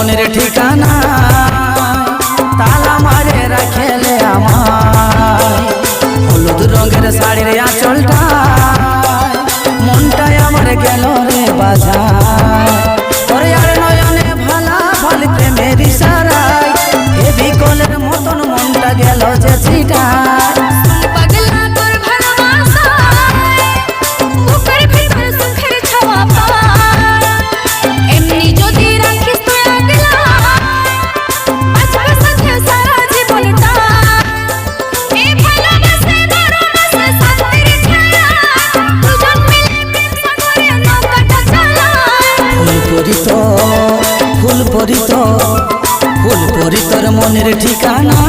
মনের ঠিকানা তালা মারে রাখেলে আমার হলুদ রঙের শাড়ির আঁচলটা মনটাই আমার গেল রে বাজার তোর আর নয়নে ভালা ভালি প্রেমের ইশারায় এ বিকলের মতন মনটা গেল যে ছিটা ফুল পরিত মনের ঠিকানা।